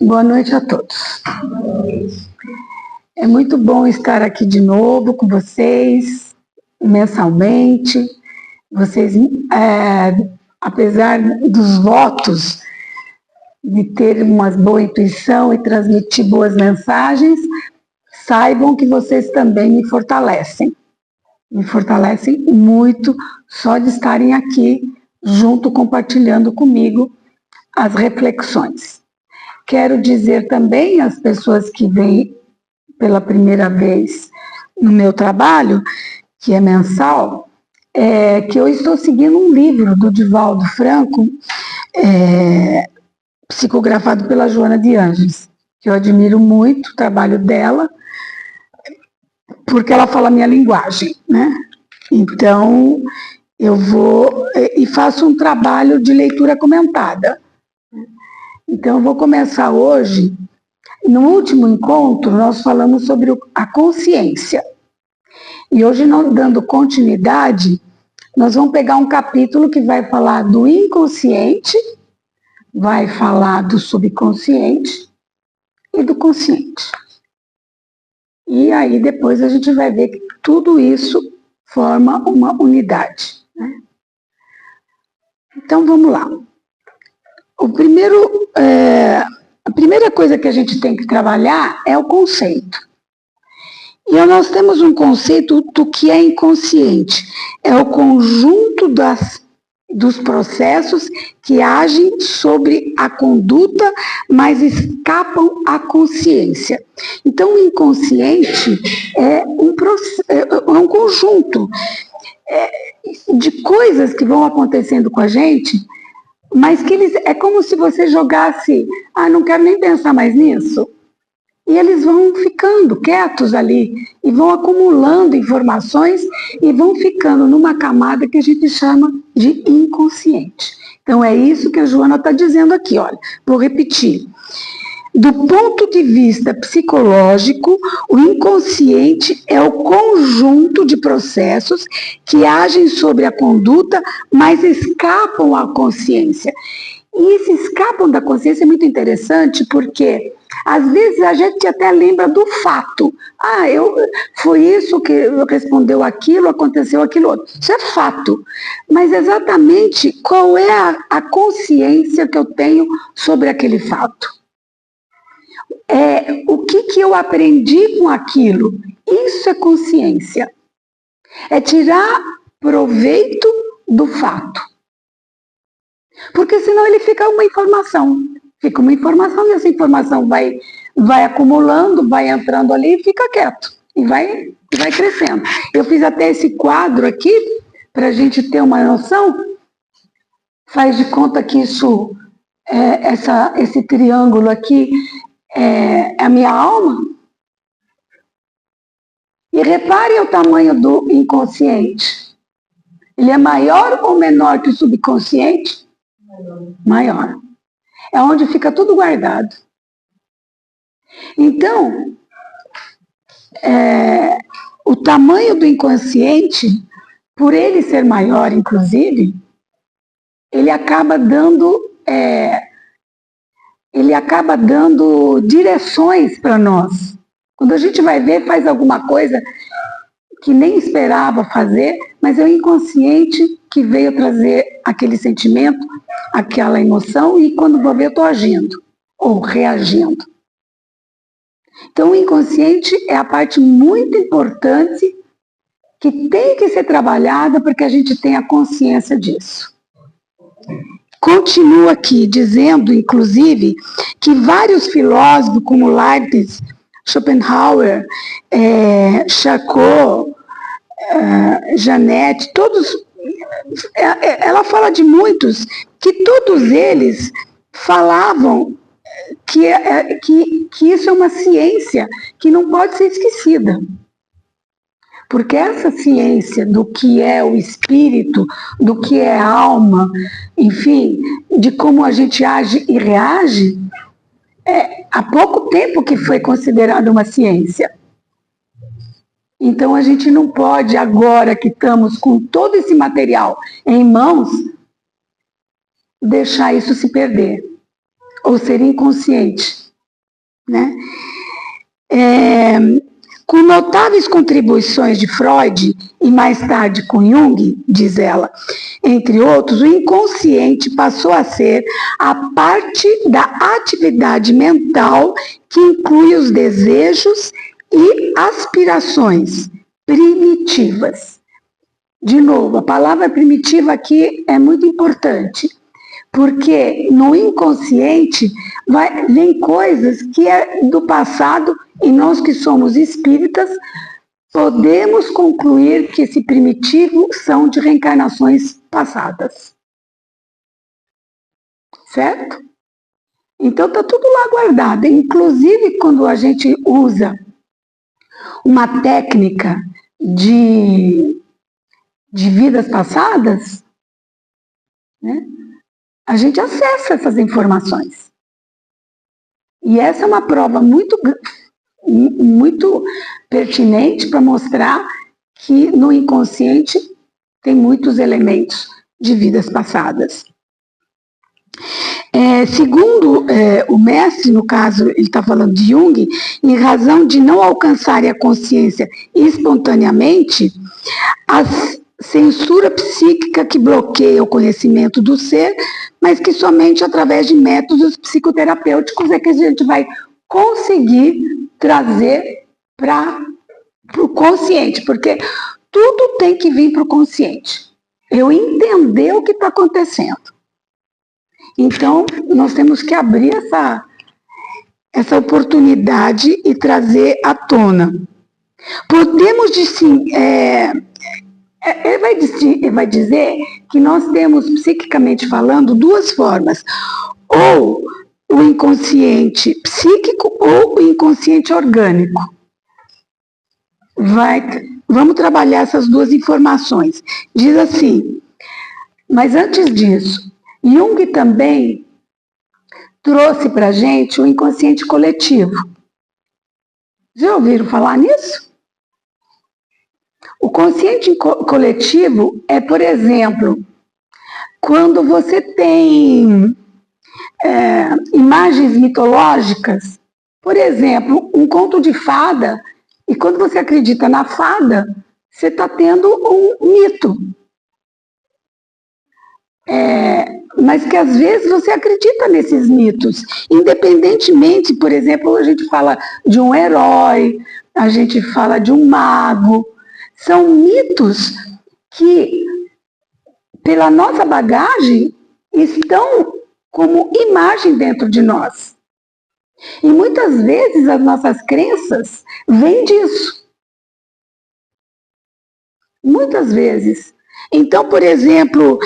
Boa noite a todos. É muito bom estar aqui de novo com vocês, mensalmente. Vocês, apesar dos votos de ter uma boa intuição e transmitir boas mensagens, saibam que vocês também me fortalecem. Me fortalecem muito só de estarem aqui junto, compartilhando comigo as reflexões. Quero dizer também às pessoas que vêm pela primeira vez no meu trabalho, que é mensal, que eu estou seguindo um livro do Divaldo Franco, psicografado pela Joana de Ângeles, que eu admiro muito o trabalho dela, porque ela fala a minha linguagem, né? Então, eu vou e faço um trabalho de leitura comentada. Então, eu vou começar hoje. No último encontro, nós falamos sobre a consciência. E hoje, dando continuidade, nós vamos pegar um capítulo que vai falar do inconsciente, vai falar do subconsciente e do consciente. E aí, depois, a gente vai ver que tudo isso forma uma unidade, né? Então, vamos lá. A primeira coisa que a gente tem que trabalhar é o conceito. E nós temos um conceito do que é inconsciente. É o conjunto dos processos que agem sobre a conduta, mas escapam à consciência. Então, o inconsciente é um conjunto de coisas que vão acontecendo com a gente, mas que é como se você jogasse, não quero nem pensar mais nisso. E eles vão ficando quietos ali, e vão acumulando informações, e vão ficando numa camada que a gente chama de inconsciente. Então é isso que a Joana está dizendo aqui, olha, vou repetir. Do ponto de vista psicológico, o inconsciente é o conjunto de processos que agem sobre a conduta, mas escapam à consciência. E esse escapam da consciência é muito interessante porque, às vezes, a gente até lembra do fato. Foi isso que respondeu aquilo, aconteceu aquilo outro. Isso é fato. Mas exatamente qual é a consciência que eu tenho sobre aquele fato? O que eu aprendi com aquilo? Isso é consciência. É tirar proveito do fato. Porque senão ele fica uma informação. Fica uma informação e essa informação vai acumulando, vai entrando ali e fica quieto. E vai crescendo. Eu fiz até esse quadro aqui, para a gente ter uma noção. Faz de conta que isso, esse triângulo aqui, é a minha alma. E reparem o tamanho do inconsciente. Ele é maior ou menor que o subconsciente? Maior. É onde fica tudo guardado. Então, o tamanho do inconsciente, por ele ser maior, inclusive, ele acaba dando direções para nós. Quando a gente vai ver, faz alguma coisa que nem esperava fazer, mas é o inconsciente que veio trazer aquele sentimento, aquela emoção, e quando vou ver, eu estou agindo ou reagindo. Então, o inconsciente é a parte muito importante que tem que ser trabalhada para que a gente tenha consciência disso. Continua aqui dizendo, inclusive, que vários filósofos, como Leibniz, Schopenhauer, Charcot, Janet, todos, ela fala de muitos, que todos eles falavam que isso é uma ciência que não pode ser esquecida. Porque essa ciência do que é o espírito, do que é a alma, enfim, de como a gente age e reage, há pouco tempo que foi considerada uma ciência. Então a gente não pode, agora que estamos com todo esse material em mãos, deixar isso se perder. ou ser inconsciente, né? Com notáveis contribuições de Freud e mais tarde com Jung, diz ela, entre outros, o inconsciente passou a ser a parte da atividade mental que inclui os desejos e aspirações primitivas. De novo, a palavra primitiva aqui é muito importante, porque no inconsciente vem coisas que é do passado e nós que somos espíritas podemos concluir que esse primitivo são de reencarnações passadas. Certo? Então está tudo lá guardado. Inclusive quando a gente usa uma técnica de vidas passadas, né, a gente acessa essas informações. E essa é uma prova muito pertinente para mostrar que no inconsciente tem muitos elementos de vidas passadas. Segundo o mestre, no caso, ele está falando de Jung, em razão de não alcançarem a consciência espontaneamente, a censura psíquica que bloqueia o conhecimento do ser, mas que somente através de métodos psicoterapêuticos é que a gente vai conseguir trazer para o consciente, porque tudo tem que vir para o consciente. Eu entender o que está acontecendo. Então, nós temos que abrir essa oportunidade e trazer à tona. Podemos ele vai dizer que nós temos, psiquicamente falando, duas formas. Ou o inconsciente psíquico ou o inconsciente orgânico. Vamos trabalhar essas duas informações. Diz assim, mas antes disso, Jung também trouxe para a gente o inconsciente coletivo. Já ouviram falar nisso? O consciente coletivo é, por exemplo, quando você tem imagens mitológicas, por exemplo, um conto de fada, e quando você acredita na fada, você está tendo um mito. Mas que às vezes você acredita nesses mitos, independentemente, por exemplo, a gente fala de um herói, a gente fala de um mago, são mitos que, pela nossa bagagem, estão como imagem dentro de nós. E muitas vezes as nossas crenças vêm disso. Muitas vezes. Então, por exemplo,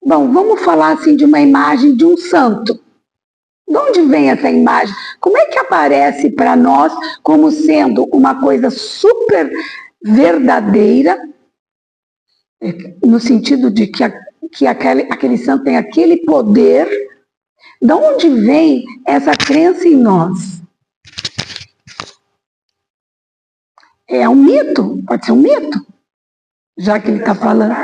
vamos falar assim de uma imagem de um santo. De onde vem essa imagem? Como é que aparece para nós como sendo uma coisa super verdadeira, no sentido de que aquele santo tem aquele poder? De onde vem essa crença em nós? É um mito, pode ser um mito, já que ele está falando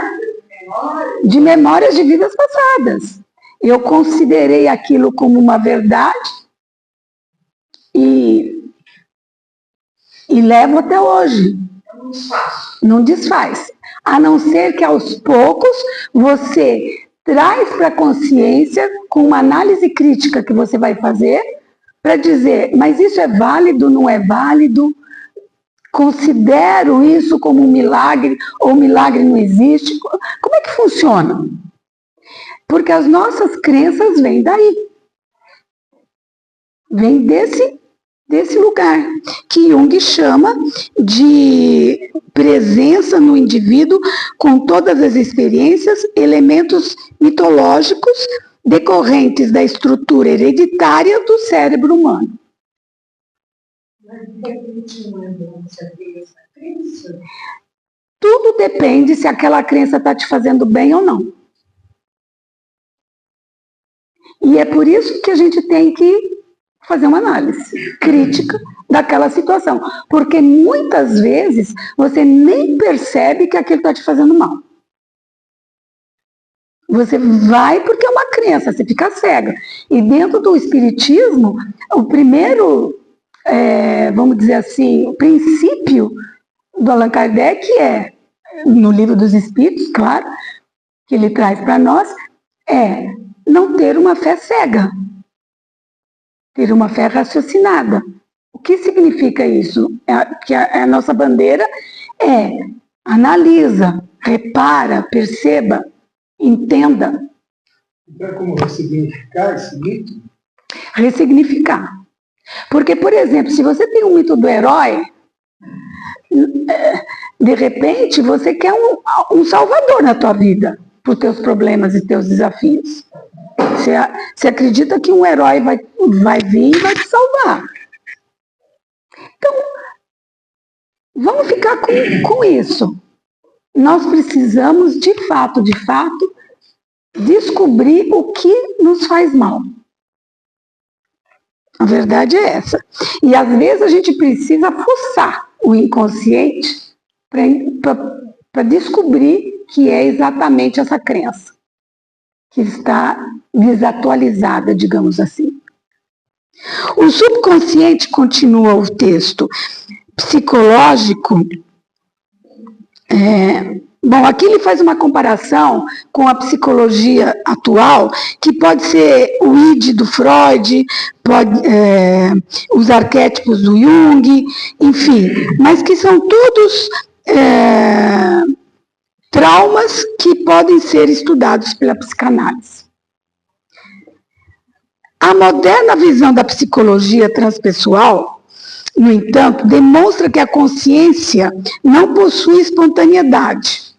de memórias de vidas passadas. Eu considerei aquilo como uma verdade e levo até hoje. Não desfaz. A não ser que aos poucos você traz para a consciência, com uma análise crítica que você vai fazer, para dizer, mas isso é válido, não é válido? Considero isso como um milagre, ou o milagre não existe? Como é que funciona? Porque as nossas crenças vêm daí. Vem desse lugar, que Jung chama de presença no indivíduo com todas as experiências, elementos mitológicos decorrentes da estrutura hereditária do cérebro humano. Tudo depende se aquela crença está te fazendo bem ou não. E é por isso que a gente tem que fazer uma análise crítica daquela situação. Porque muitas vezes você nem percebe que aquilo está te fazendo mal. Você vai porque é uma crença, você fica cega. E dentro do espiritismo, o primeiro, vamos dizer assim, o princípio do Allan Kardec no Livro dos Espíritos, claro, que ele traz para nós, é não ter uma fé cega, ter uma fé raciocinada. O que significa isso? Que a nossa bandeira analisa, repara, perceba, entenda. Então é como ressignificar esse mito? Ressignificar. Porque, por exemplo, se você tem um mito do herói, de repente você quer um salvador na tua vida, para os teus problemas e teus desafios. Você acredita que um herói vai vir e vai te salvar. Então, vamos ficar com isso. Nós precisamos, de fato, descobrir o que nos faz mal. A verdade é essa. E às vezes a gente precisa fuçar o inconsciente para descobrir que é exatamente essa crença que está desatualizada, digamos assim. O subconsciente, continua o texto, psicológico. Bom, aqui ele faz uma comparação com a psicologia atual, que pode ser o id do Freud, os arquétipos do Jung, enfim, mas que são todos traumas que podem ser estudados pela psicanálise. A moderna visão da psicologia transpessoal, no entanto, demonstra que a consciência não possui espontaneidade.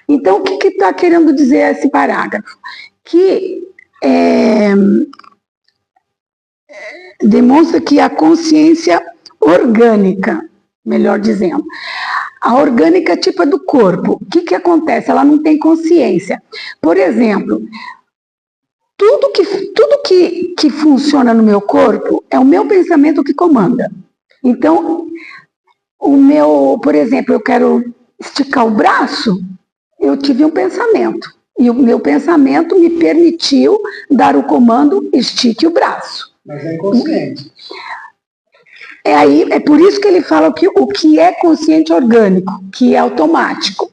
Então, o que está querendo dizer esse parágrafo? Que demonstra que a consciência orgânica, melhor dizendo, a orgânica tipo é do corpo. O que acontece? Ela não tem consciência. Por exemplo, tudo que funciona no meu corpo é o meu pensamento que comanda. Então, por exemplo, eu quero esticar o braço, eu tive um pensamento. E o meu pensamento me permitiu dar o comando, estique o braço. Mas é inconsciente. É por isso que ele fala que o que é consciente orgânico, que é automático.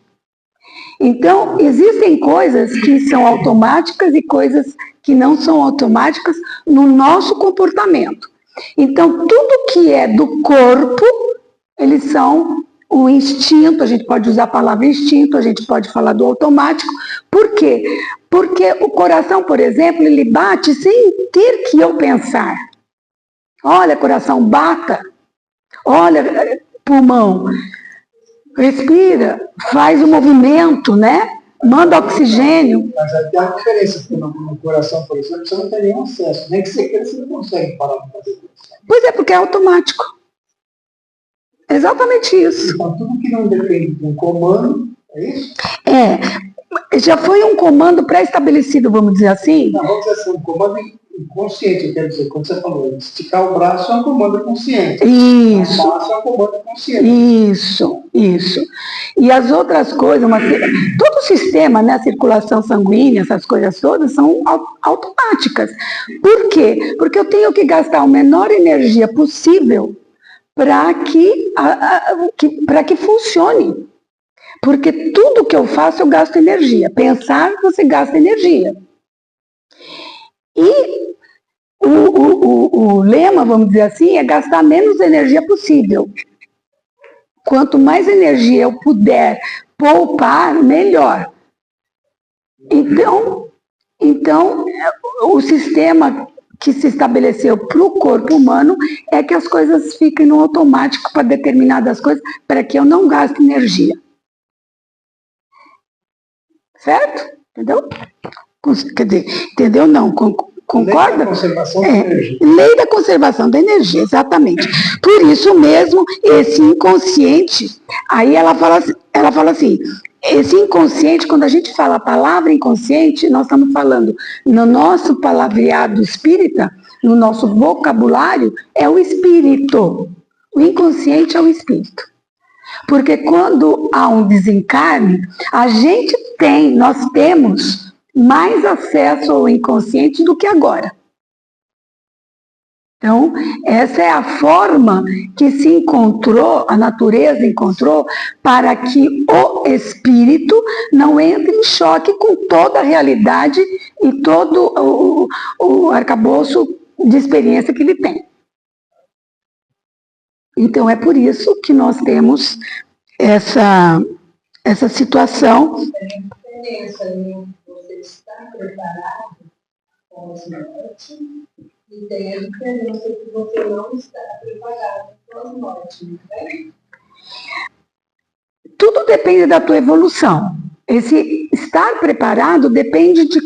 Então, existem coisas que são automáticas e coisas que não são automáticas no nosso comportamento. Então, tudo que é do corpo, eles são o instinto, a gente pode usar a palavra instinto, a gente pode falar do automático. Por quê? Porque o coração, por exemplo, ele bate sem ter que eu pensar. Olha, coração, bata. Olha, pulmão, respira, faz o movimento, né? Manda oxigênio. Mas aí tem uma diferença, porque no coração, por exemplo, você não tem nenhum acesso. Nem que você queira, você não consegue parar de fazer isso. Pois é, porque é automático. Exatamente isso. Então, tudo que não depende de um comando, é isso? Já foi um comando pré-estabelecido, vamos dizer assim? Não, vamos dizer assim, um comando inconsciente, eu quero dizer, quando você falou, esticar o braço é um comando consciente. Isso. O braço é um comando consciente. Isso. E as outras coisas, todo o sistema, né, a circulação sanguínea, essas coisas todas, são automáticas. Por quê? Porque eu tenho que gastar a menor energia possível para que funcione. Porque tudo que eu faço, eu gasto energia. Pensar, você gasta energia. E o lema, vamos dizer assim, é gastar menos energia possível. Quanto mais energia eu puder poupar, melhor. Então o sistema que se estabeleceu para o corpo humano é que as coisas fiquem no automático para determinadas coisas, para que eu não gaste energia. Certo? Entendeu? Quer dizer, entendeu? Não, concorda? Lei da conservação da energia. Lei da conservação da energia, exatamente. Por isso mesmo, esse inconsciente, aí ela fala assim, esse inconsciente, quando a gente fala a palavra inconsciente, nós estamos falando no nosso palavreado espírita, no nosso vocabulário, é o espírito. O inconsciente é o espírito. Porque quando há um desencarne, nós temos mais acesso ao inconsciente do que agora. Então, essa é a forma que se encontrou, a natureza encontrou, para que o espírito não entre em choque com toda a realidade e todo o arcabouço de experiência que ele tem. Então, é por isso que nós temos essa situação. Tem diferença em você estar preparado com as mortes e tem a diferença que você não está preparado com as mortes, não é? Tudo depende da tua evolução. Esse estar preparado depende de...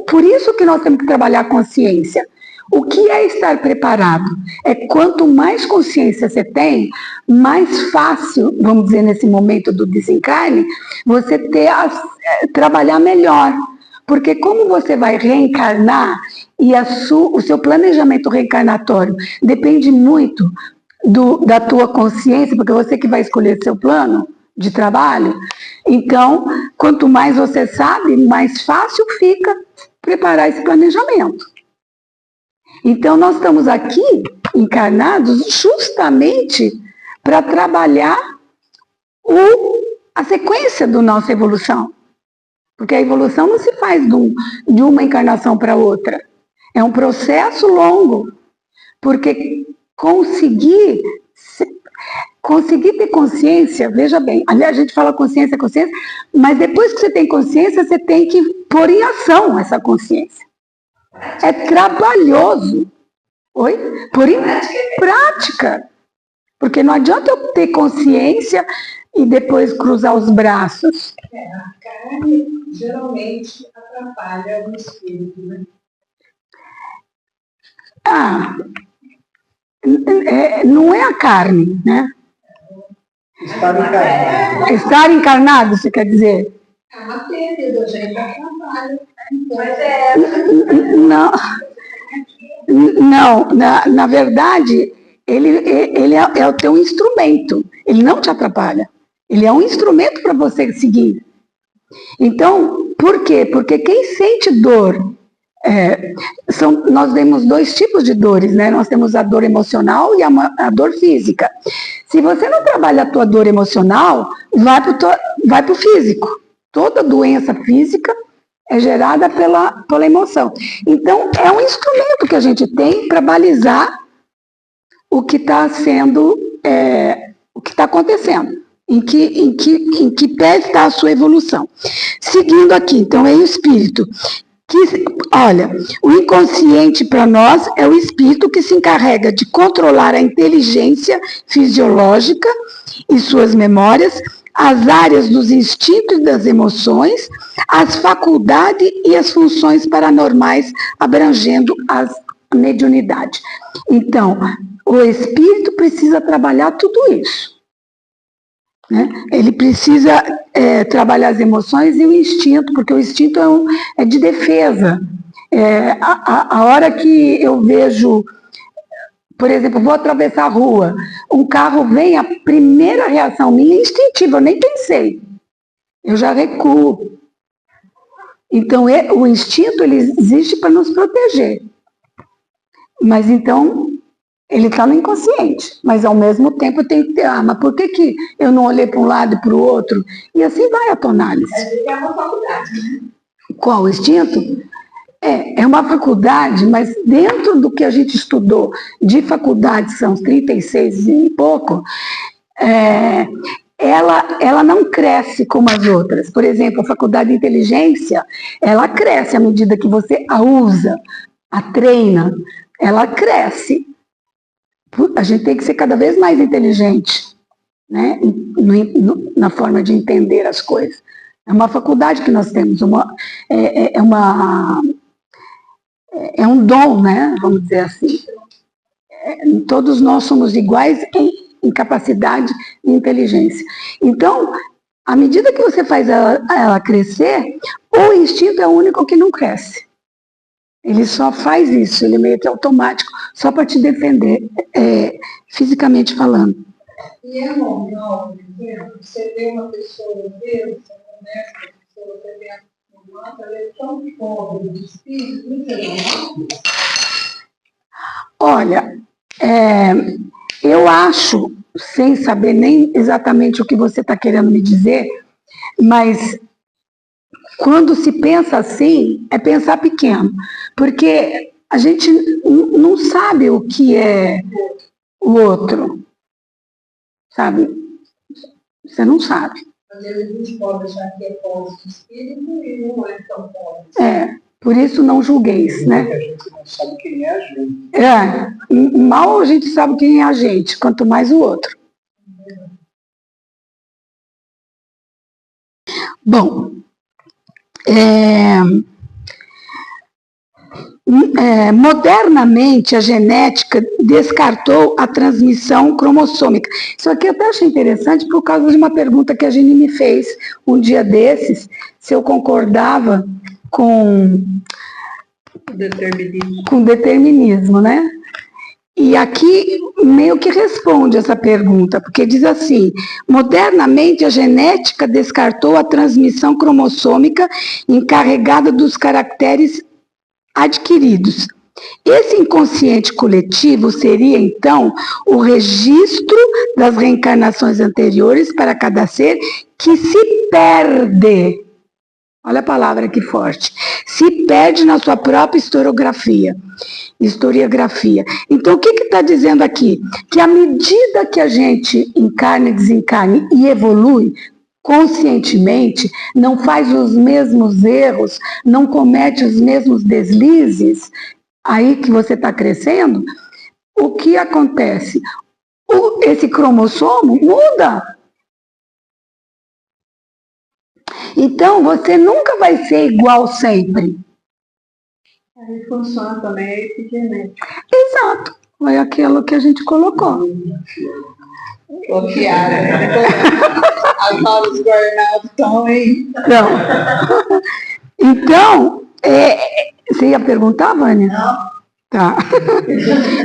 Por isso que nós temos que trabalhar a consciência. O que é estar preparado? É quanto mais consciência você tem, mais fácil, vamos dizer, nesse momento do desencarne, você trabalhar melhor. Porque como você vai reencarnar e o seu planejamento reencarnatório depende muito da tua consciência, porque você que vai escolher seu plano de trabalho, então, quanto mais você sabe, mais fácil fica preparar esse planejamento. Então, nós estamos aqui encarnados justamente para trabalhar a sequência da nossa evolução. Porque a evolução não se faz de uma encarnação para outra. É um processo longo. Porque conseguir ter consciência, veja bem, aliás, a gente fala consciência, mas depois que você tem consciência, você tem que pôr em ação essa consciência. É trabalhoso. Oi? Por em prática. Porque não adianta eu ter consciência e depois cruzar os braços. A carne geralmente atrapalha o espírito, né? Não é a carne, né? Estar encarnado. Estar encarnado, você quer dizer? A matéria da gente atrapalha. Não, na verdade, ele é o teu instrumento. Ele não te atrapalha. Ele é um instrumento para você seguir. Então, por quê? Porque quem sente dor, nós temos dois tipos de dores, né? Nós temos a dor emocional e a dor física. Se você não trabalha a tua dor emocional, vai para o físico. Toda doença física é gerada pela emoção. Então, é um instrumento que a gente tem para balizar o que está sendo, o que está acontecendo, em que pé está a sua evolução. Seguindo aqui, então, é o espírito. Olha, o inconsciente para nós é o espírito que se encarrega de controlar a inteligência fisiológica e suas memórias, as áreas dos instintos e das emoções, as faculdades e as funções paranormais, abrangendo a mediunidade. Então, o espírito precisa trabalhar tudo isso. Né? Ele precisa trabalhar as emoções e o instinto, porque o instinto é de defesa. A hora que eu vejo, por exemplo, vou atravessar a rua, um carro vem, a primeira reação minha é instintiva, eu nem pensei. Eu já recuo. Então, o instinto ele existe para nos proteger. Mas então, ele está no inconsciente. Mas ao mesmo tempo eu tenho que ter, mas por que eu não olhei para um lado e para o outro? E assim vai a tua análise. É uma faculdade, né? Qual? O instinto? É uma faculdade, mas dentro do que a gente estudou de faculdade, são 36 e pouco, ela não cresce como as outras. Por exemplo, a faculdade de inteligência, ela cresce à medida que você a usa, a treina, ela cresce. A gente tem que ser cada vez mais inteligente, né? Na forma de entender as coisas. É uma faculdade que nós temos, é um dom, né? Vamos dizer assim. Todos nós somos iguais em capacidade e inteligência. Então, à medida que você faz ela crescer, o instinto é o único que não cresce. Ele só faz isso, ele é meio que automático, só para te defender, fisicamente falando. E é normal, por exemplo, você vê uma pessoa, você conversa com a pessoa, você vê Nossa, ela é tão pobre de espírito, muito legal. Olha, eu acho, sem saber nem exatamente o que você está querendo me dizer, mas quando se pensa assim, é pensar pequeno, porque a gente não sabe o que é o outro, sabe? Você não sabe. Às vezes a gente pode achar que é pobre de espírito e não é tão pobre. Por isso não julgueis, né? A gente não sabe quem é a gente. Mal a gente sabe quem é a gente, quanto mais o outro. Bom, modernamente a genética descartou a transmissão cromossômica. Isso aqui eu até achei interessante por causa de uma pergunta que a Gini me fez um dia desses, se eu concordava com determinismo, né? E aqui meio que responde essa pergunta, porque diz assim: modernamente a genética descartou a transmissão cromossômica encarregada dos caracteres adquiridos. Esse inconsciente coletivo seria, então, o registro das reencarnações anteriores para cada ser que se perde. Olha a palavra que forte. Se perde na sua própria historiografia. Então, o que está dizendo aqui? Que à medida que a gente encarna, desencarna e evolui conscientemente, não faz os mesmos erros, não comete os mesmos deslizes, aí que você está crescendo, o que acontece? Esse cromossomo muda. Então, você nunca vai ser igual sempre. Aí funciona também a epigenética. Exato. Foi aquilo que a gente colocou. Copiaram, né? Agora os guardados estão aí. Então, você ia perguntar, Vânia? Não. Tá.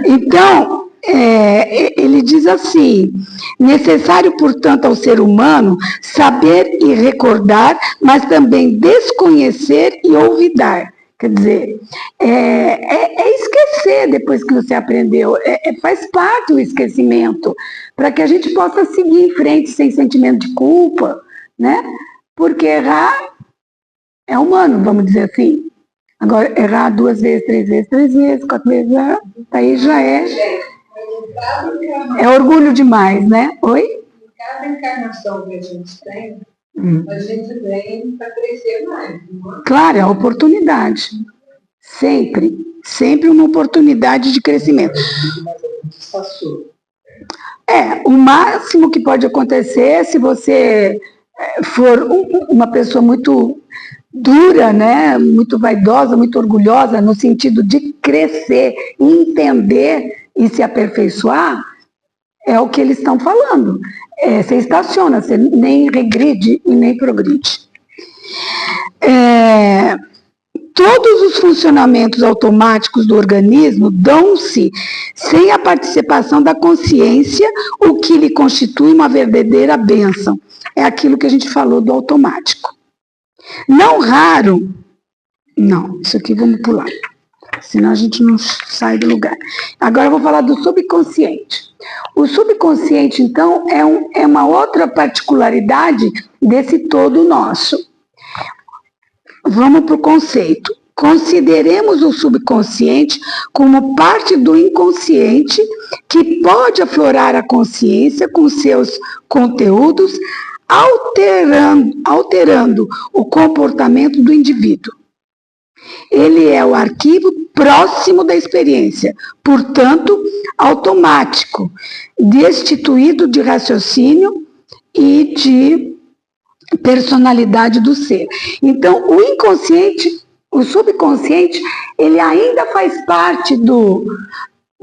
Então, ele diz assim: necessário, portanto, ao ser humano saber e recordar, mas também desconhecer e olvidar. Quer dizer, esquecer depois que você aprendeu, faz parte do esquecimento, para que a gente possa seguir em frente sem sentimento de culpa, né? Porque errar é humano, vamos dizer assim. Agora, errar 2 vezes, 3 vezes, 4 vezes, aí já é orgulho demais, né? Oi? Em cada encarnação que a gente tem, a gente vem para crescer mais. Não é? Claro, é a oportunidade. Sempre uma oportunidade de crescimento. O máximo que pode acontecer, se você for uma pessoa muito dura, né, muito vaidosa, muito orgulhosa, no sentido de crescer, entender e se aperfeiçoar, é o que eles estão falando. Você estaciona, você nem regride e nem progride. Todos os funcionamentos automáticos do organismo dão-se sem a participação da consciência, o que lhe constitui uma verdadeira bênção. É aquilo que a gente falou do automático. Não raro... Não, isso aqui vamos pular, senão a gente não sai do lugar. Agora eu vou falar do subconsciente. O subconsciente, então, é uma outra particularidade desse todo nosso. Vamos para o conceito. Consideremos o subconsciente como parte do inconsciente que pode aflorar a consciência com seus conteúdos, alterando o comportamento do indivíduo. Ele é o arquivo próximo da experiência, portanto, automático, destituído de raciocínio e de personalidade do ser. Então, o inconsciente, o subconsciente, ele ainda faz parte do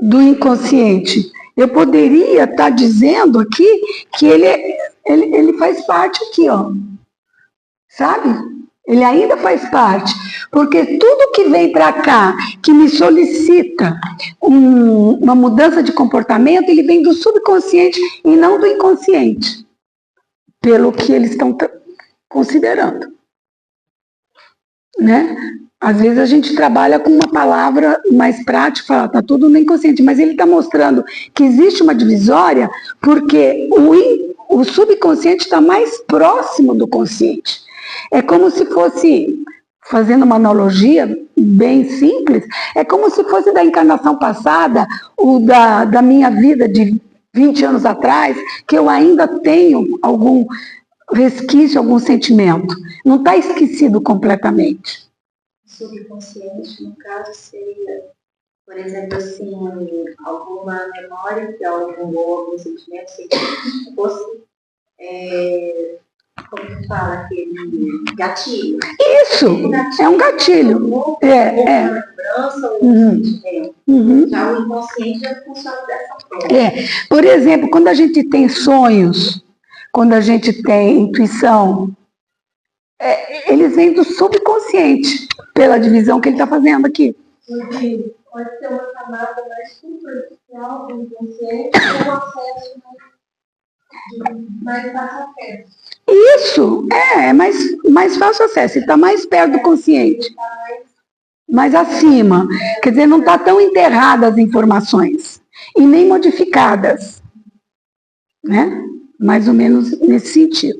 inconsciente. Eu poderia estar dizendo aqui que ele faz parte aqui, ó. Sabe? Ele ainda faz parte, porque tudo que vem para cá, que me solicita uma mudança de comportamento, ele vem do subconsciente e não do inconsciente, pelo que eles estão considerando. né? Às vezes a gente trabalha com uma palavra mais prática, fala, tá tudo no inconsciente, mas ele está mostrando que existe uma divisória porque o subconsciente está mais próximo do consciente. É como se fosse, fazendo uma analogia bem simples, é como se fosse da encarnação passada, ou da minha vida de 20 anos atrás, que eu ainda tenho algum resquício, algum sentimento. Não está esquecido completamente. Subconsciente, no caso, seria, por exemplo, assim, alguma memória que algum sentimento, se fosse, como que fala, aquele gatilho. Isso, é um gatilho. Uma lembrança ou um sentimento. Já o inconsciente já funciona dessa forma. Por exemplo, quando a gente tem sonhos, quando a gente tem intuição, eles vêm do subconsciente, pela divisão que ele está fazendo aqui. Pode ser uma camada mais superficial do inconsciente com acesso mais fácil acesso. Isso, mais fácil acesso, ele está mais perto do consciente, mais acima. Quer dizer, não está tão enterradas as informações e nem modificadas, né? Mais ou menos nesse sentido.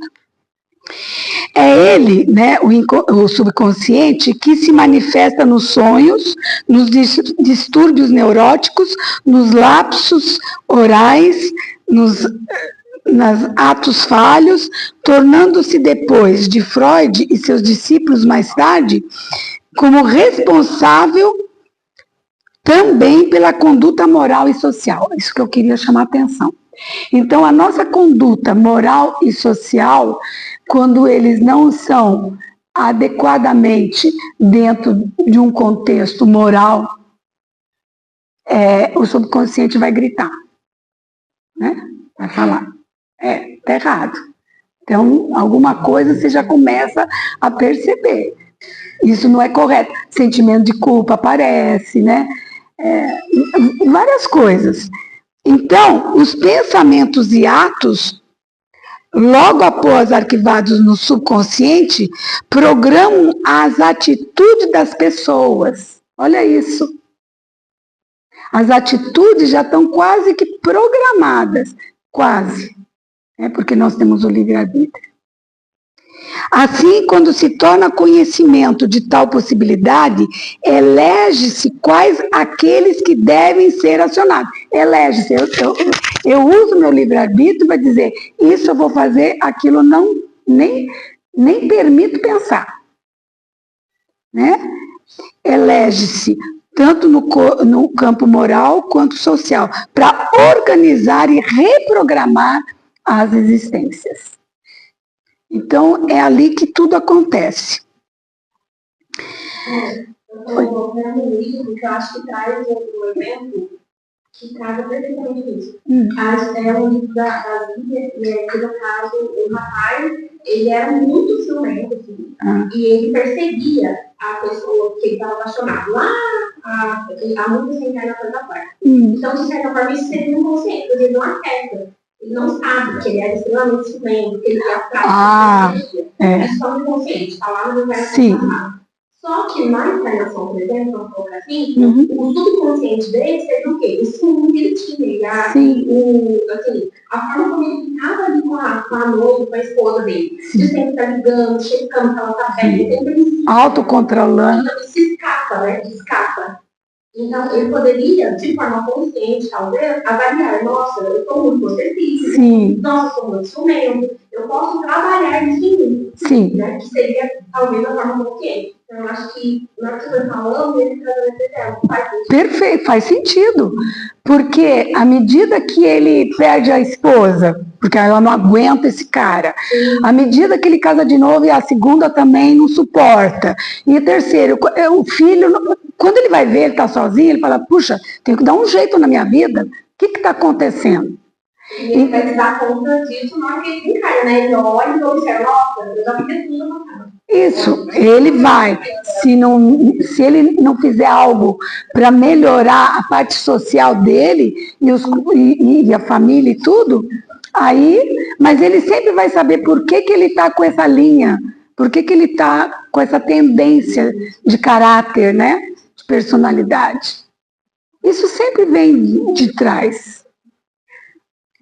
É ele, né, o subconsciente, que se manifesta nos sonhos, nos distúrbios neuróticos, nos lapsos orais, nos atos falhos, tornando-se depois de Freud e seus discípulos mais tarde, como responsável também pela conduta moral e social. Isso que eu queria chamar a atenção. Então, a nossa conduta moral e social, quando eles não são adequadamente dentro de um contexto moral, o subconsciente vai gritar, né? Vai falar, tá errado. Então, alguma coisa você já começa a perceber. Isso não é correto. Sentimento de culpa aparece, né? Várias coisas. Então, os pensamentos e atos, logo após arquivados no subconsciente, programam as atitudes das pessoas. Olha isso. As atitudes já estão quase que programadas. Quase. Porque nós temos o livre-arbítrio. Assim, quando se torna conhecimento de tal possibilidade, elege-se quais aqueles que devem ser acionados. Elege-se. Eu uso meu livre-arbítrio para dizer, isso eu vou fazer, aquilo não, nem permito pensar. Né? Elege-se tanto no campo moral quanto social, para organizar e reprogramar as existências. Então, é ali que tudo acontece. Eu estou voltando no livro, porque eu acho que traz um elemento que trata perfeitamente isso. É um livro da Bíblia, e no caso, o rapaz, ele era muito ciumento, assim, e ele perseguia a pessoa que ele estava apaixonado lá há muitos reencarnações da parte. Então, de certa forma, isso seria inconsciente, porque ele não afeta. Ele não sabe que ele era extremamente ciumento, que ele ia atrás de é só inconsciente, está lá no encarnação. Só que na encarnação, por exemplo, vamos colocar assim, o subconsciente dele seria o quê? O ciúme que ele tinha, a forma como ele ficava ali com a noiva, com a esposa dele. De sempre estar ligando, checando que ela está bem, sempre autocontrolando. Então ele se escapa, né? Escapa. Então, ele poderia, de forma consciente, talvez, avaliar, nossa, eu estou muito possessivo, nossa, eu estou muito ciumento, eu posso trabalhar isso em mim. Né? Que seria, talvez, a forma consciente. Então, eu acho que, na hora que você foi falando, ele trazendo esse exemplo, faz sentido. Perfeito, faz sentido. Porque, à medida que ele perde a esposa, porque ela não aguenta esse cara, à medida que ele casa de novo e a segunda também não suporta, e a terceira, o filho... Quando ele vai ver, ele está sozinho, ele fala, puxa, tenho que dar um jeito na minha vida. O que está acontecendo? E ele vai se dar conta disso na hora que ele encara, né? Ele olha e observa, nossa, eu já fiz tudo na casa. Isso, ele vai. Se ele não fizer algo para melhorar a parte social dele e a família e tudo, aí, mas ele sempre vai saber por que ele está com essa linha, por que ele está com essa tendência de caráter, né? De personalidade. Isso sempre vem de trás.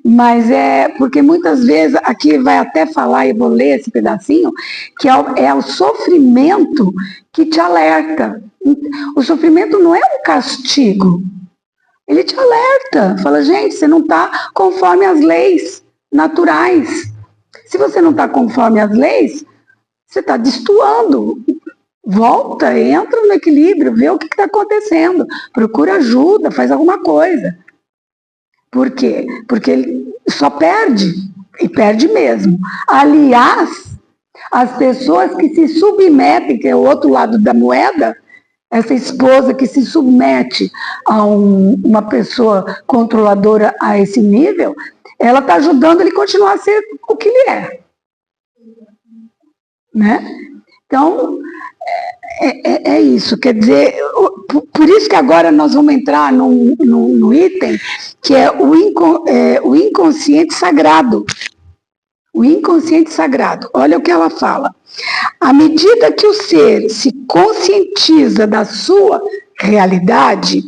Mas é porque muitas vezes, aqui vai até falar, e vou ler esse pedacinho, que é o sofrimento que te alerta. O sofrimento não é um castigo. Ele te alerta. Fala, gente, você não está conforme as leis naturais. Se você não está conforme as leis, você está destoando. Volta, entra no equilíbrio, vê o que está acontecendo. Procura ajuda, faz alguma coisa. Por quê? Porque ele só perde, e perde mesmo. Aliás, as pessoas que se submetem, que é o outro lado da moeda, essa esposa que se submete a uma pessoa controladora a esse nível, ela está ajudando ele a continuar a ser o que ele é. Né? Então, é isso. Quer dizer, por isso que agora nós vamos entrar num item que é o inconsciente sagrado. O inconsciente sagrado. Olha o que ela fala. À medida que o ser se conscientiza da sua realidade,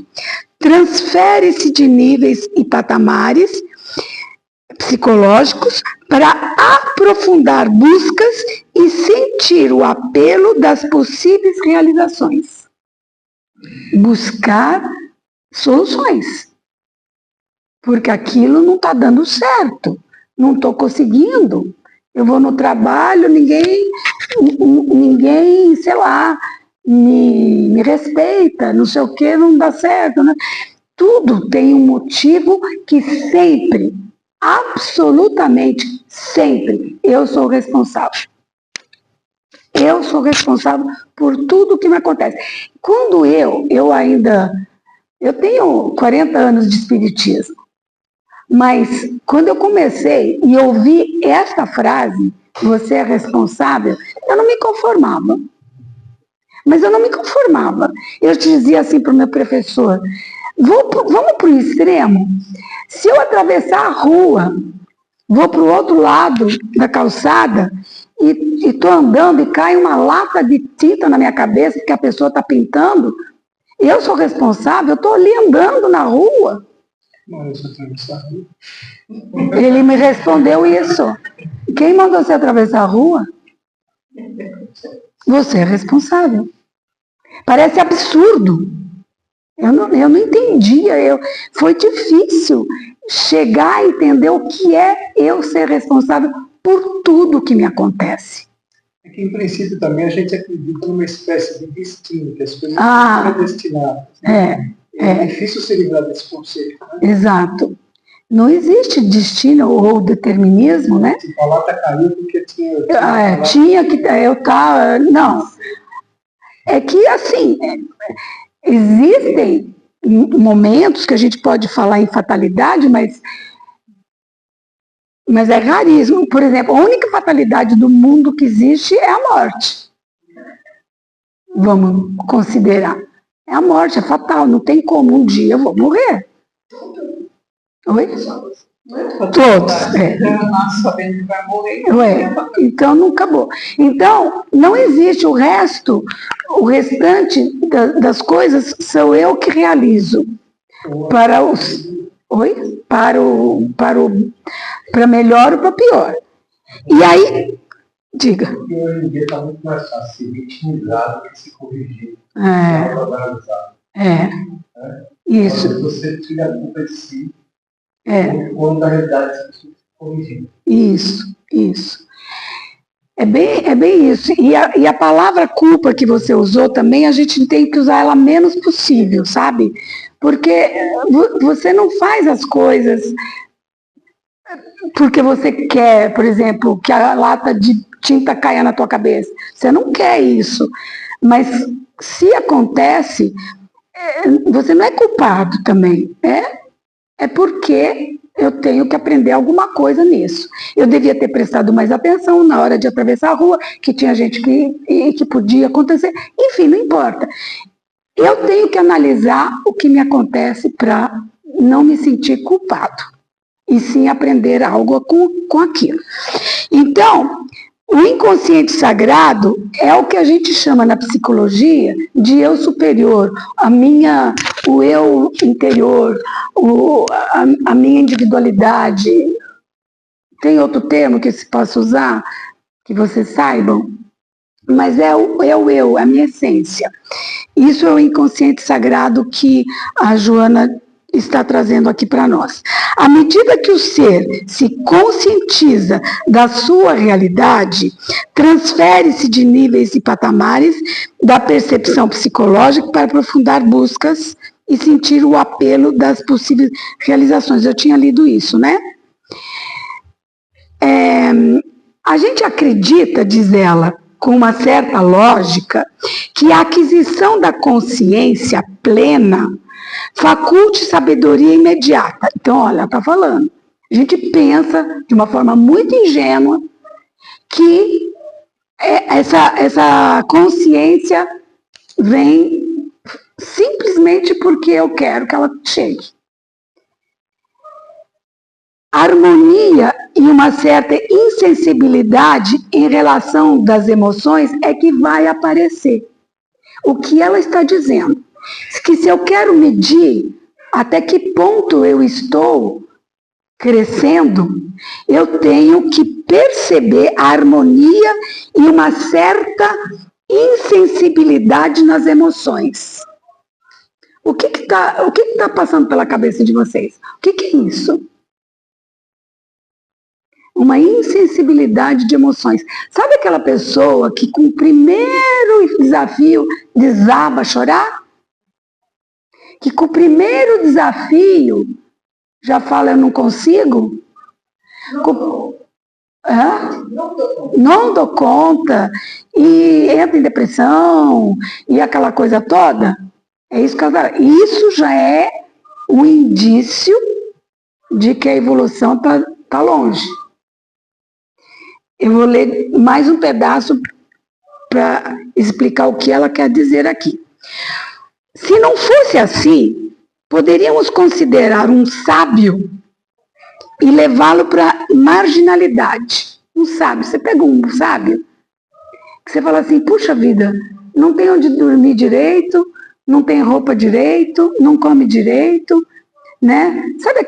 transfere-se de níveis e patamares psicológicos para aprofundar buscas e sentir o apelo das possíveis realizações. Buscar soluções. Porque aquilo não está dando certo. Não estou conseguindo. Eu vou no trabalho, ninguém, sei lá, me respeita, não sei o que, não dá certo. Né? Tudo tem um motivo que sempre, absolutamente sempre, eu sou responsável. Eu sou responsável por tudo que me acontece. Quando eu tenho 40 anos de espiritismo, mas quando eu comecei e ouvi esta frase, você é responsável, eu não me conformava. Mas eu não me conformava. Eu dizia assim para o meu professor, vamos para o extremo? Se eu atravessar a rua, vou para o outro lado da calçada e estou andando e cai uma lata de tinta na minha cabeça que a pessoa está pintando, eu sou responsável, eu estou ali andando na rua. Ele me respondeu isso. Quem mandou você atravessar a rua? Você é responsável. Parece absurdo. Eu não entendia. Foi difícil chegar a entender o que é eu ser responsável por tudo que me acontece. É que, em princípio, também a gente acredita numa espécie de destino, que as coisas são predestinadas. Né? É difícil se livrar desse conceito. Né? Exato. Não existe destino ou determinismo, né? Tipo, a lata caiu porque tinha que eu estava... Não. É que, assim, existem momentos que a gente pode falar em fatalidade, mas é raríssimo. Por exemplo, a única fatalidade do mundo que existe é a morte. Vamos considerar. É a morte, é fatal, não tem como, um dia eu vou morrer. Oi? Todos. Sabendo que vai morrer. Então não acabou. Então, não existe o restante das coisas sou eu que realizo. Para melhor ou para pior. E aí, diga. Porque hoje em dia está muito mais fácil se vitimizar do que se corrigir. Isso. Você tira a culpa de si. Quando na realidade você precisa corrigir. Isso. É bem isso. E a palavra culpa que você usou também, a gente tem que usar ela menos possível, sabe? Porque você não faz as coisas porque você quer, por exemplo, que a lata de tinta caia na tua cabeça. Você não quer isso. Mas se acontece, você não é culpado também. É porque eu tenho que aprender alguma coisa nisso. Eu devia ter prestado mais atenção na hora de atravessar a rua, que tinha gente que podia acontecer. Enfim, não importa. Eu tenho que analisar o que me acontece para não me sentir culpado. E sim aprender algo com aquilo. Então, O inconsciente sagrado é o que a gente chama na psicologia de eu superior, o eu interior, a minha individualidade. Tem outro termo que se possa usar, que vocês saibam? Mas é o eu, a minha essência. Isso é o inconsciente sagrado que a Joana está trazendo aqui para nós. À medida que o ser se conscientiza da sua realidade, transfere-se de níveis e patamares da percepção psicológica para aprofundar buscas e sentir o apelo das possíveis realizações. Eu tinha lido isso, né? A gente acredita, diz ela, com uma certa lógica, que a aquisição da consciência plena faculte sabedoria imediata. Então, olha, ela está falando. A gente pensa de uma forma muito ingênua que essa consciência vem simplesmente porque eu quero que ela chegue. Harmonia e uma certa insensibilidade em relação das emoções é que vai aparecer. O que ela está dizendo? Que se eu quero medir até que ponto eu estou crescendo, eu tenho que perceber a harmonia e uma certa insensibilidade nas emoções. O que está passando pela cabeça de vocês? O que é isso? Uma insensibilidade de emoções. Sabe aquela pessoa que com o primeiro desafio desaba a chorar? Que com o primeiro desafio já fala, eu não consigo? Não dou conta. E entra em depressão, e aquela coisa toda. É isso que isso já é um indício de que a evolução está longe. Eu vou ler mais um pedaço para explicar o que ela quer dizer aqui. Se não fosse assim, poderíamos considerar um sábio e levá-lo para marginalidade. Um sábio, você pega um sábio, que você fala assim, puxa vida, não tem onde dormir direito, não tem roupa direito, não come direito, né? Sabe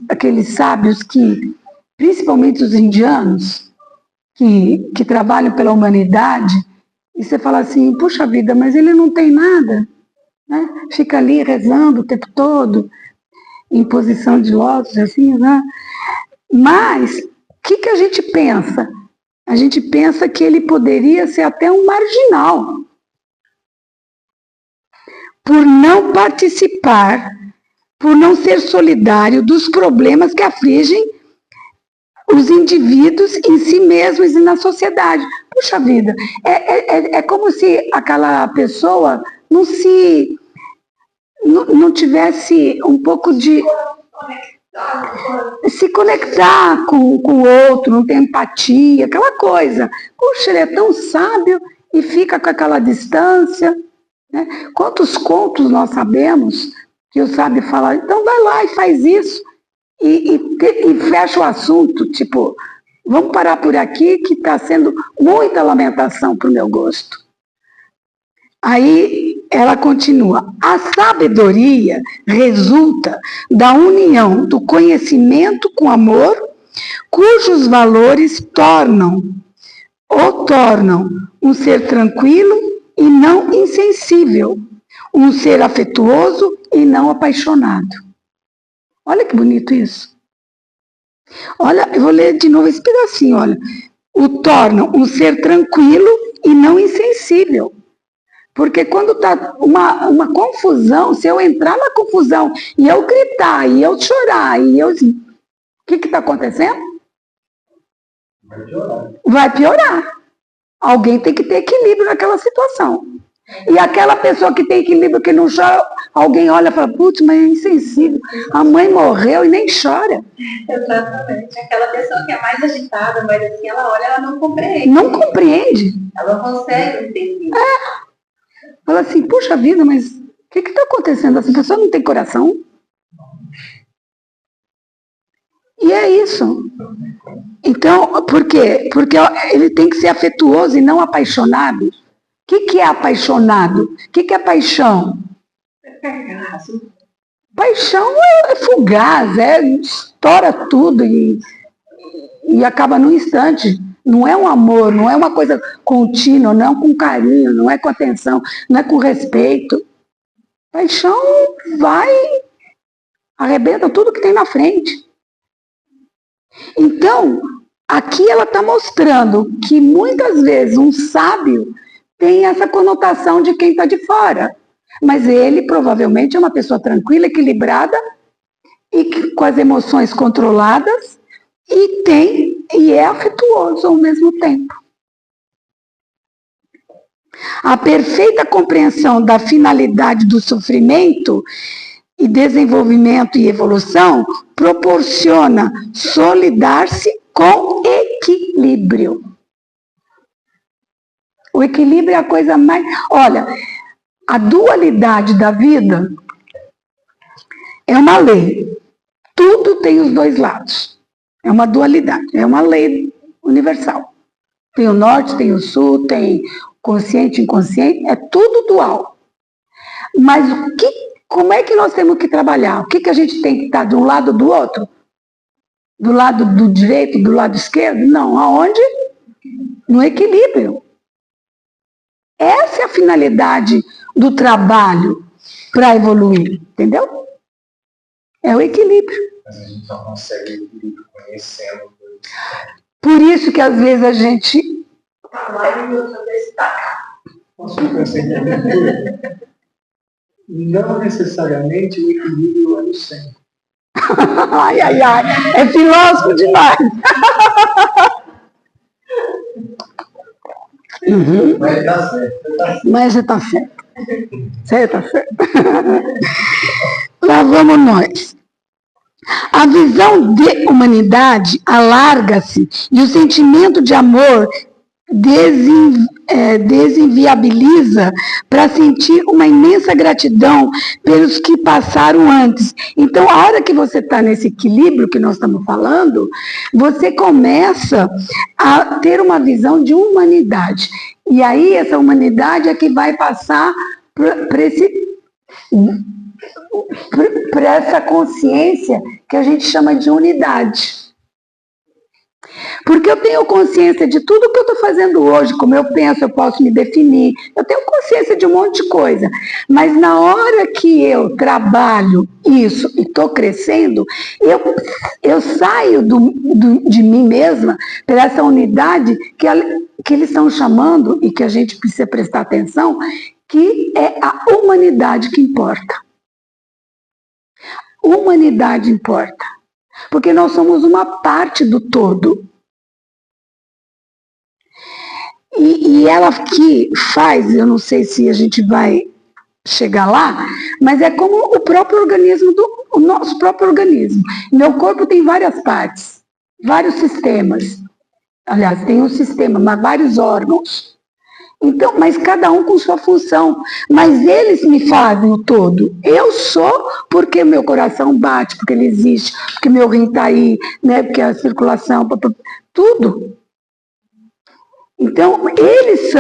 aqueles sábios que, principalmente os indianos, que trabalham pela humanidade, e você fala assim, puxa vida, mas ele não tem nada, né? Fica ali rezando o tempo todo, em posição de lótus, assim, né? Mas, o que a gente pensa? A gente pensa que ele poderia ser até um marginal, por não participar, por não ser solidário dos problemas que afligem os indivíduos em si mesmos e na sociedade. Puxa vida, é como se aquela pessoa não tivesse um pouco de se conectar com o outro, não tem empatia, aquela coisa. Puxa, ele é tão sábio e fica com aquela distância, né? Quantos contos nós sabemos que o sábio fala, então vai lá e faz isso, e fecha o assunto, tipo, vamos parar por aqui que está sendo muita lamentação para o meu gosto. Aí ela continua, a sabedoria resulta da união do conhecimento com amor, cujos valores tornam um ser tranquilo e não insensível, um ser afetuoso e não apaixonado. Olha que bonito isso. Olha, eu vou ler de novo esse pedacinho, olha. O tornam um ser tranquilo e não insensível. Porque quando está uma confusão, se eu entrar na confusão e eu gritar, e eu chorar, o que está acontecendo? Vai piorar. Alguém tem que ter equilíbrio naquela situação. E aquela pessoa que tem equilíbrio, que não chora, alguém olha e fala, putz, mas é insensível. A mãe morreu e nem chora. Exatamente. Aquela pessoa que é mais agitada, mas assim, ela olha, ela não compreende. Não compreende. Ela não consegue entender. Fala assim, puxa vida, mas o que está acontecendo? Essa pessoa não tem coração? E E é isso. Então, por quê? Porque ele tem que ser afetuoso e não apaixonado. O que é apaixonado? O que é paixão? Paixão é fugaz, estoura tudo e acaba num instante. Não é um amor, não é uma coisa contínua, não é com carinho, não é com atenção, não é com respeito. Paixão vai, arrebenta tudo que tem na frente. Então, aqui ela está mostrando que muitas vezes um sábio tem essa conotação de quem está de fora. Mas ele provavelmente é uma pessoa tranquila, equilibrada e com as emoções controladas e é afetuoso ao mesmo tempo. A perfeita compreensão da finalidade do sofrimento e desenvolvimento e evolução proporciona solidar-se com equilíbrio. O equilíbrio é a coisa mais... Olha, a dualidade da vida é uma lei. Tudo tem os dois lados. É uma dualidade, é uma lei universal. Tem o norte, tem o sul, tem consciente, inconsciente, é tudo dual. Mas como é que nós temos que trabalhar? O que a gente tem que estar de um lado ou do outro? Do lado do direito, do lado esquerdo? Não, aonde? No equilíbrio. Essa é a finalidade do trabalho para evoluir, entendeu? É o equilíbrio. Mas a gente não consegue equilíbrio conhecendo. Por isso que às vezes a gente... Posso pensar em equilíbrio? Não necessariamente o equilíbrio é no centro. Ai, ai, ai, é filósofo demais. Uhum. Mas tá certo. Mas você está certo. Você está certo. Lá vamos nós. A visão de humanidade alarga-se e o sentimento de amor desinviabiliza para sentir uma imensa gratidão pelos que passaram antes. Então, a hora que você está nesse equilíbrio que nós estamos falando, você começa a ter uma visão de humanidade. E aí, essa humanidade é que vai passar para essa consciência que a gente chama de unidade. Porque eu tenho consciência de tudo que eu estou fazendo hoje, como eu penso, eu posso me definir, eu tenho consciência de um monte de coisa, mas na hora que eu trabalho isso e estou crescendo, eu saio de mim mesma para essa unidade que eles estão chamando, e que a gente precisa prestar atenção, que é a humanidade que importa. Humanidade importa. Porque nós somos uma parte do todo. E ela que faz, eu não sei se a gente vai chegar lá, mas é como o próprio organismo, o nosso próprio organismo. Meu corpo tem várias partes, vários sistemas. Aliás, tem um sistema, mas vários órgãos. Então, mas cada um com sua função. Mas eles me fazem o todo. Eu sou porque meu coração bate, porque ele existe, porque meu rim está aí, né, porque a circulação, tudo. Então, eles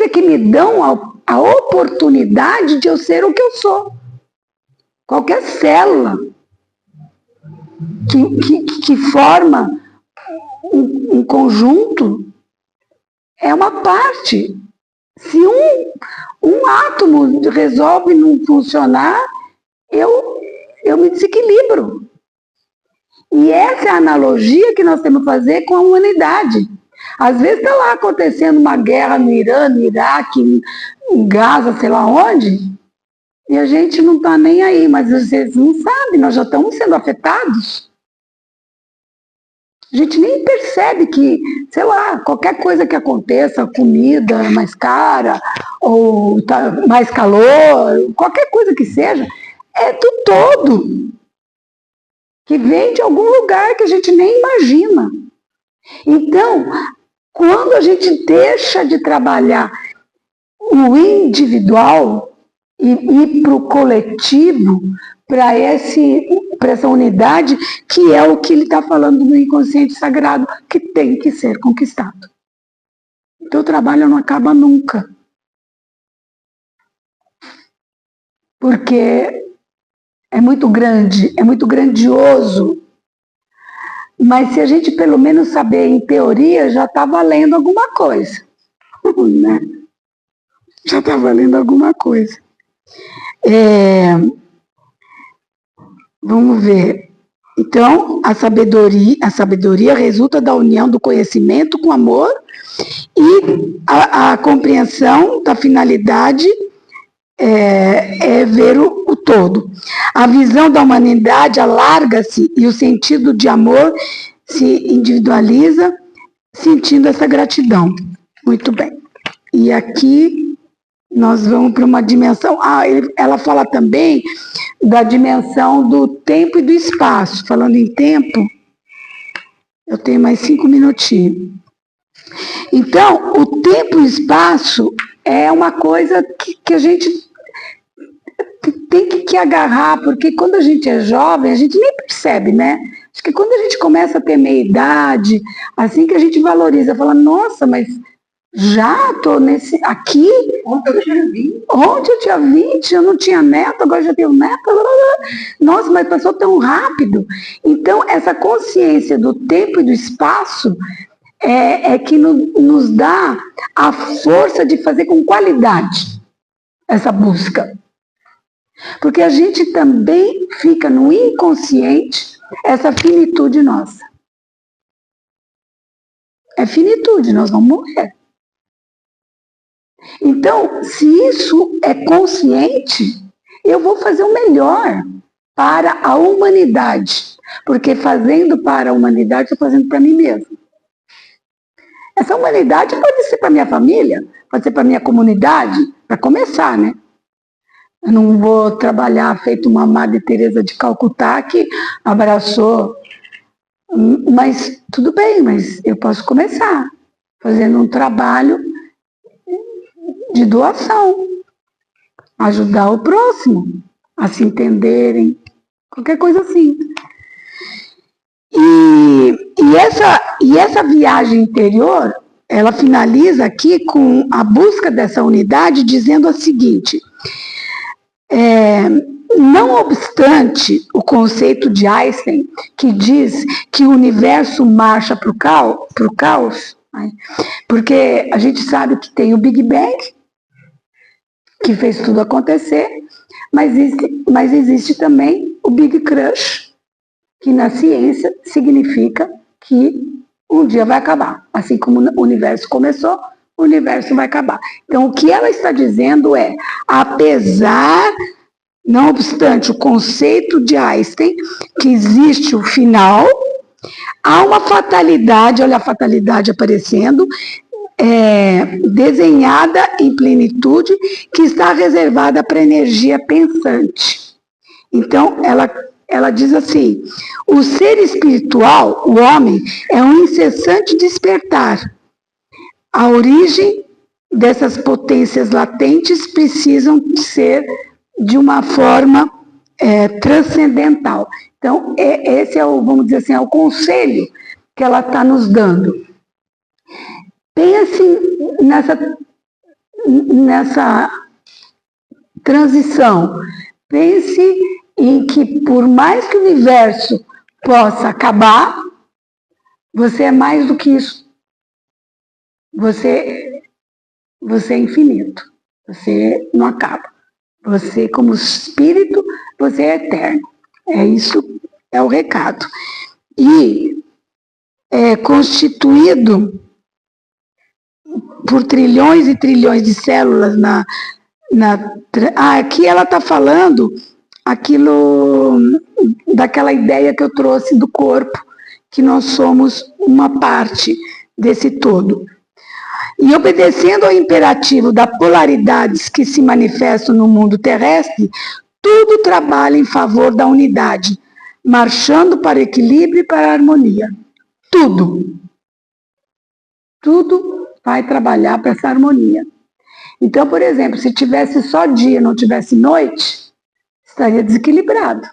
é que me dão a oportunidade de eu ser o que eu sou. Qualquer célula que forma um conjunto é uma parte. Se um átomo resolve não funcionar, eu me desequilibro. E essa é a analogia que nós temos que fazer com a humanidade. Às vezes está lá acontecendo uma guerra no Irã, no Iraque, em Gaza, sei lá onde, e a gente não está nem aí, mas vocês não sabem, nós já estamos sendo afetados. A gente nem percebe que, sei lá, qualquer coisa que aconteça, comida mais cara, ou tá mais calor, qualquer coisa que seja, é do todo, que vem de algum lugar que a gente nem imagina. Então, quando a gente deixa de trabalhar o individual e ir para o coletivo, para para essa unidade, que é o que ele está falando no inconsciente sagrado, que tem que ser conquistado. Então o trabalho não acaba nunca. Porque é muito grande, é muito grandioso. Mas se a gente pelo menos saber em teoria, já está valendo alguma coisa. Né? Já está valendo alguma coisa. Vamos ver. Então, a sabedoria resulta da união do conhecimento com o amor e a compreensão da finalidade é ver o todo. A visão da humanidade alarga-se e o sentido de amor se individualiza, sentindo essa gratidão. Muito bem. E aqui nós vamos para uma dimensão... ela fala também da dimensão do tempo e do espaço. Falando em tempo, eu tenho mais 5 minutinhos. Então, o tempo e o espaço é uma coisa que a gente tem que agarrar, porque quando a gente é jovem, a gente nem percebe, né? Acho que quando a gente começa a ter meia idade, assim que a gente valoriza, fala, nossa, mas já estou aqui? Ontem eu tinha 20, eu não tinha neto, agora já tenho neto. Nossa, mas passou tão rápido. Então, essa consciência do tempo e do espaço é que nos dá a força de fazer com qualidade essa busca. Porque a gente também fica no inconsciente essa finitude nossa. É finitude, nós vamos morrer. Então, se isso é consciente, eu vou fazer o melhor para a humanidade. Porque fazendo para a humanidade, eu estou fazendo para mim mesmo. Essa humanidade pode ser para minha família, pode ser para minha comunidade, para começar, né? Eu não vou trabalhar feito uma Madre Teresa de Calcutá que abraçou, mas tudo bem, mas eu posso começar fazendo um trabalho de doação, ajudar o próximo a se entenderem, qualquer coisa assim. E essa viagem interior, ela finaliza aqui com a busca dessa unidade, dizendo o seguinte: não obstante o conceito de Einstein, que diz que o universo marcha para o caos, né? Porque a gente sabe que tem o Big Bang, que fez tudo acontecer, mas existe também o Big Crush, que na ciência significa que um dia vai acabar. Assim como o universo começou, o universo vai acabar. Então, o que ela está dizendo é, não obstante o conceito de Einstein, que existe o final, há uma fatalidade, olha a fatalidade aparecendo, desenhada em plenitude, que está reservada para a energia pensante. Então, ela diz assim: o ser espiritual, o homem, é um incessante despertar. A origem dessas potências latentes precisam ser de uma forma transcendental. Então, esse é vamos dizer assim, é o conselho que ela está nos dando. Pense nessa transição. Pense em que, por mais que o universo possa acabar, você é mais do que isso. Você é infinito. Você não acaba. Você, como espírito, você é eterno. Isso é o recado. E é constituído por trilhões e trilhões de células aqui ela está falando daquela ideia que eu trouxe do corpo, que nós somos uma parte desse todo. E obedecendo ao imperativo das polaridades que se manifestam no mundo terrestre, tudo trabalha em favor da unidade, marchando para o equilíbrio e para a harmonia. Tudo. Tudo vai trabalhar para essa harmonia. Então, por exemplo, se tivesse só dia e não tivesse noite, estaria desequilibrado.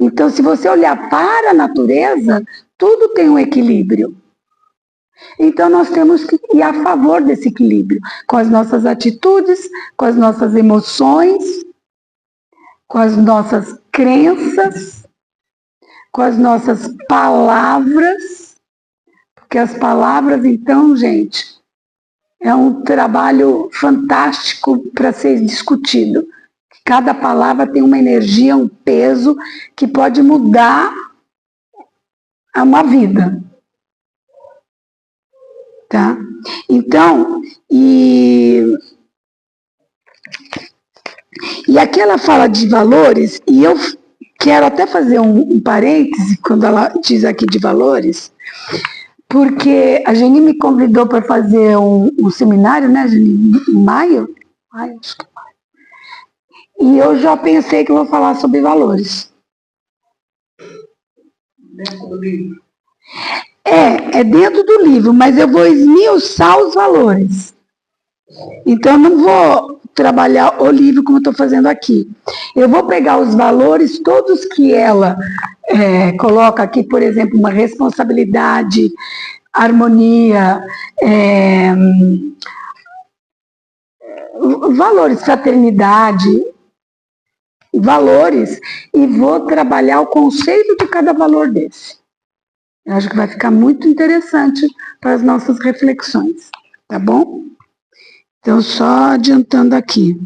Então, se você olhar para a natureza, tudo tem um equilíbrio. Então, nós temos que ir a favor desse equilíbrio, com as nossas atitudes, com as nossas emoções, com as nossas crenças, com as nossas palavras, porque as palavras, então, gente, é um trabalho fantástico para ser discutido. Cada palavra tem uma energia, um peso que pode mudar uma vida. Tá? Então, e aquela fala de valores, e eu quero até fazer um parêntese quando ela diz aqui de valores, porque a Geni me convidou para fazer um seminário, né, Geni, em maio? Acho que maio. E eu já pensei que eu vou falar sobre valores. Dentro do livro. É dentro do livro, mas eu vou esmiuçar os valores. Então, eu não vou trabalhar o livro como eu estou fazendo aqui. Eu vou pegar os valores todos que ela coloca aqui, por exemplo, uma responsabilidade, harmonia, valores, fraternidade, valores, e vou trabalhar o conceito de cada valor desse. Eu acho que vai ficar muito interessante para as nossas reflexões, tá bom? Então, só adiantando aqui.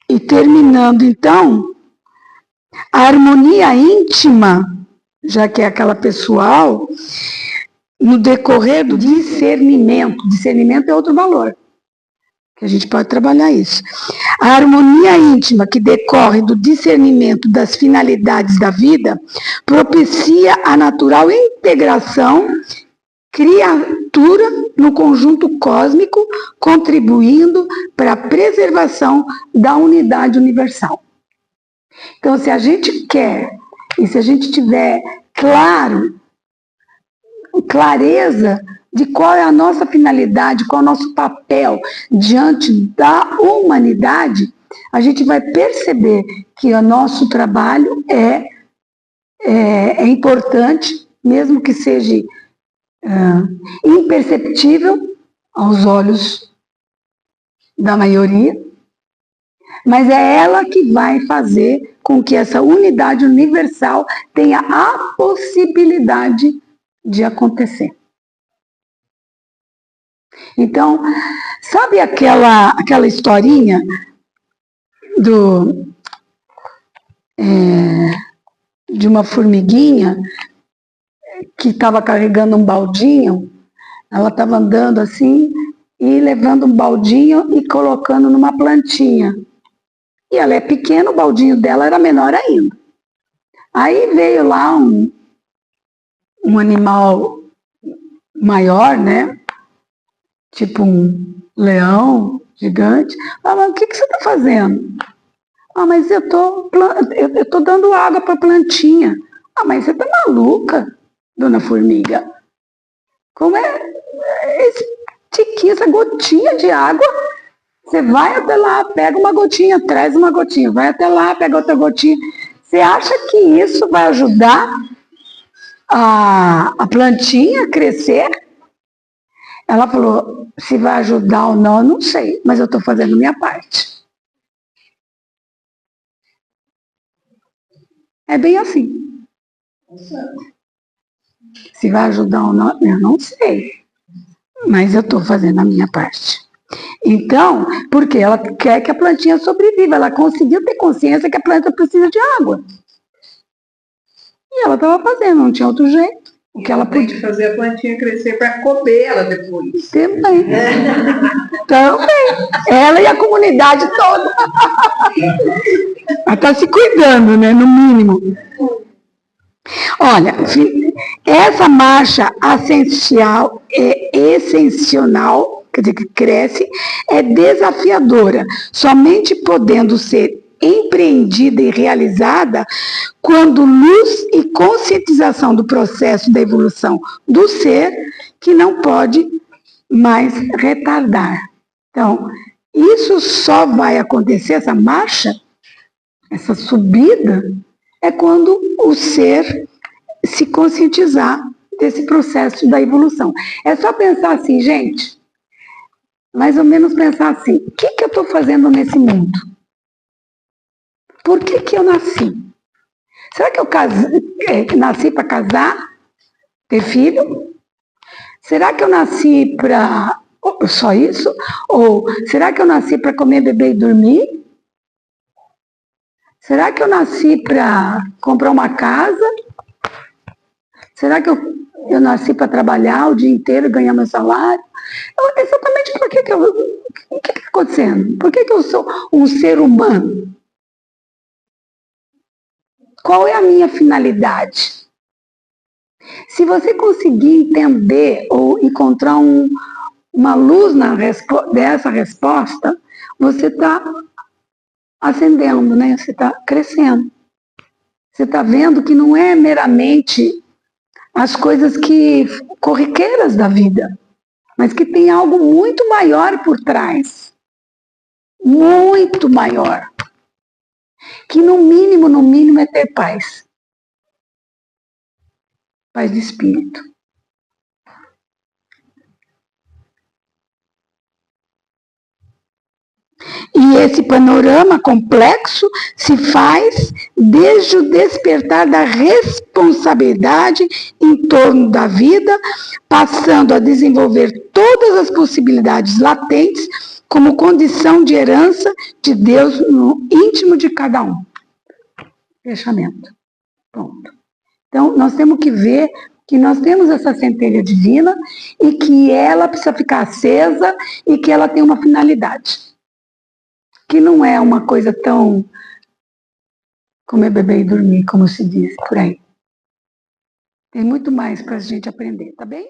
E terminando, então, a harmonia íntima, já que é aquela pessoal, no decorrer do discernimento. Discernimento é outro valor, que a gente pode trabalhar isso. A harmonia íntima que decorre do discernimento das finalidades da vida propicia a natural integração criatura no conjunto cósmico, contribuindo para a preservação da unidade universal. Então, se a gente quer, e se a gente tiver clareza de qual é a nossa finalidade, qual é o nosso papel diante da humanidade, a gente vai perceber que o nosso trabalho é importante, mesmo que seja imperceptível aos olhos da maioria, mas é ela que vai fazer com que essa unidade universal tenha a possibilidade de acontecer. Então, sabe aquela historinha de uma formiguinha que estava carregando um baldinho? Ela estava andando assim e levando um baldinho e colocando numa plantinha. E ela é pequena, o baldinho dela era menor ainda. Aí veio lá um animal maior, né? Tipo um leão gigante. Mas o que você está fazendo? Mas eu tô dando água para a plantinha. Mas você está maluca, dona formiga? Como é esse tiquinho, essa gotinha de água? Você vai até lá, pega uma gotinha, traz uma gotinha, vai até lá, pega outra gotinha. Você acha que isso vai ajudar a plantinha a crescer? Ela falou, se vai ajudar ou não, eu não sei, mas eu estou fazendo a minha parte. É bem assim. Se vai ajudar ou não, eu não sei, mas eu estou fazendo a minha parte. Então, porque ela quer que a plantinha sobreviva, ela conseguiu ter consciência que a planta precisa de água. E ela estava fazendo, não tinha outro jeito. O que ela podia fazer a plantinha crescer para comer ela depois. Também. Também. Ela e a comunidade toda. Ela está se cuidando, né, no mínimo. Olha, essa marcha ascensional quer dizer, que cresce, é desafiadora, somente podendo ser empreendida e realizada quando luz e conscientização do processo da evolução do ser, que não pode mais retardar. Então, isso só vai acontecer, essa marcha essa subida, é quando o ser se conscientizar desse processo da evolução. É só pensar assim, gente, mais ou menos pensar assim, o que eu estou fazendo nesse mundo? Por que eu nasci? Será que eu nasci para casar, ter filho? Será que eu nasci para só isso? Ou será que eu nasci para comer, beber e dormir? Será que eu nasci para comprar uma casa? Será que eu nasci para trabalhar o dia inteiro e ganhar meu salário? Exatamente por que o que está acontecendo? Por que eu sou um ser humano? Qual é a minha finalidade? Se você conseguir entender ou encontrar uma luz dessa resposta, você está ascendendo, né? Você está crescendo. Você está vendo que não é meramente as coisas corriqueiras da vida, mas que tem algo muito maior por trás. Muito maior. Que no mínimo é ter paz. Paz de espírito. E esse panorama complexo se faz desde o despertar da responsabilidade em torno da vida, passando a desenvolver todas as possibilidades latentes como condição de herança de Deus no íntimo de cada um. Fechamento. Pronto. Então, nós temos que ver que nós temos essa centelha divina e que ela precisa ficar acesa e que ela tem uma finalidade. Que não é uma coisa tão comer, beber e dormir, como se diz por aí. Tem muito mais para a gente aprender, tá bem?